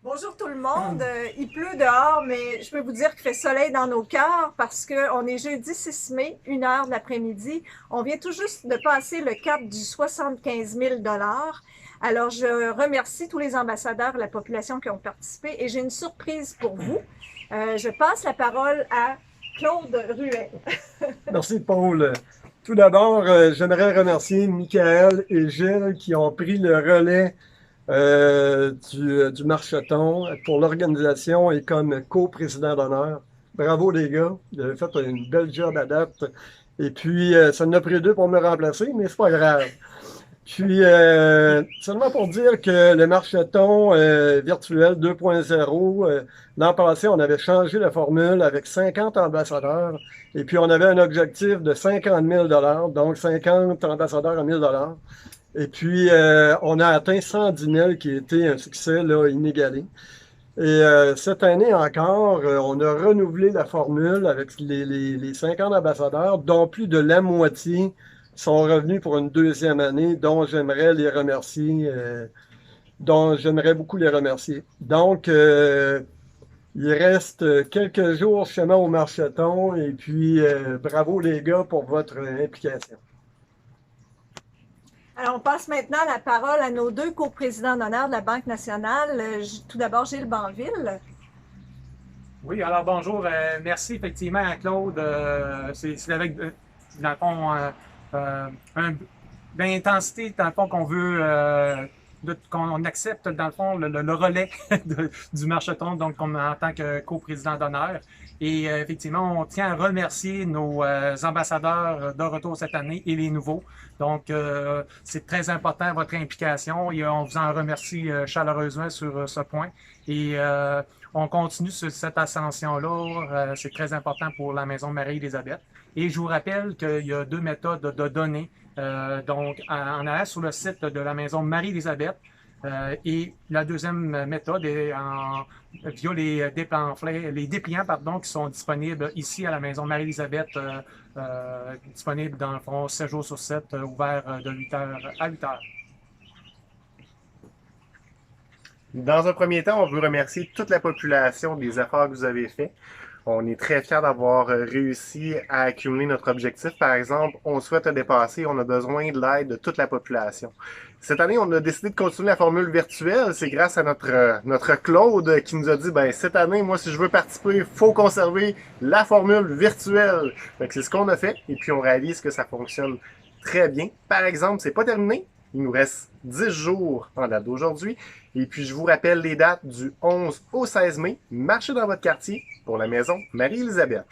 Bonjour tout le monde. Il pleut dehors, mais je peux vous dire qu'il fait soleil dans nos cœurs parce qu'on est jeudi 6 mai, 1 heure de l'après-midi. On vient tout juste de passer le cap du 75 000 $. Alors, je remercie tous les ambassadeurs et la population qui ont participé et j'ai une surprise pour vous. Je passe la parole à Claude Ruel. Merci, Paul. Tout d'abord, j'aimerais remercier Michael et Gilles qui ont pris le relais du marcheton pour l'organisation et comme co-président d'honneur. Bravo les gars, vous avez fait une belle job à date. Et puis, ça en a pris deux pour me remplacer, mais c'est pas grave. Puis, seulement pour dire que le marcheton virtuel 2.0, l'an passé, on avait changé la formule avec 50 ambassadeurs. Et puis, on avait un objectif de 50 000 donc 50 ambassadeurs à 1 000 Et puis, on a atteint 110 000, qui était un succès là, inégalé. Et cette année encore, on a renouvelé la formule avec les 50 ambassadeurs, dont plus de la moitié sont revenus pour une deuxième année, dont j'aimerais beaucoup les remercier. Donc, il reste quelques jours chemin au marcheton, et puis bravo les gars pour votre implication. Alors, on passe maintenant la parole à nos deux coprésidents d'honneur de la Banque nationale. Tout d'abord, Gilles Banville. Oui, alors bonjour. Merci effectivement à Claude. C'est avec, dans le fond, l'intensité, dans le fond, qu'on veut, qu'on accepte, dans le fond, le relais du marcheton, donc en tant que coprésident d'honneur. Et effectivement, on tient à remercier nos ambassadeurs de retour cette année et les nouveaux. Donc, c'est très important votre implication et on vous en remercie chaleureusement sur ce point. Et on continue sur cette ascension-là. C'est très important pour la Maison Marie-Élisabeth. Et je vous rappelle qu'il y a deux méthodes de donner. Donc, en allant sur le site de la Maison Marie-Élisabeth, et la deuxième méthode est via les dépliants qui sont disponibles ici à la Maison Marie-Élisabeth, disponibles dans le fond 7 jours sur 7, ouverts de 8h à 8h. Dans un premier temps, on veut remercier toute la population des efforts que vous avez faits. On est très fiers d'avoir réussi à accumuler notre objectif. Par exemple, on souhaite le dépasser, on a besoin de l'aide de toute la population. Cette année, on a décidé de continuer la formule virtuelle. C'est grâce à notre Claude qui nous a dit, ben cette année, moi, si je veux participer, il faut conserver la formule virtuelle. C'est ce qu'on a fait et puis on réalise que ça fonctionne très bien. Par exemple, c'est pas terminé. Il nous reste 10 jours en date d'aujourd'hui. Et puis, je vous rappelle les dates du 11 au 16 mai. Marchez dans votre quartier pour la Maison Marie-Élisabeth.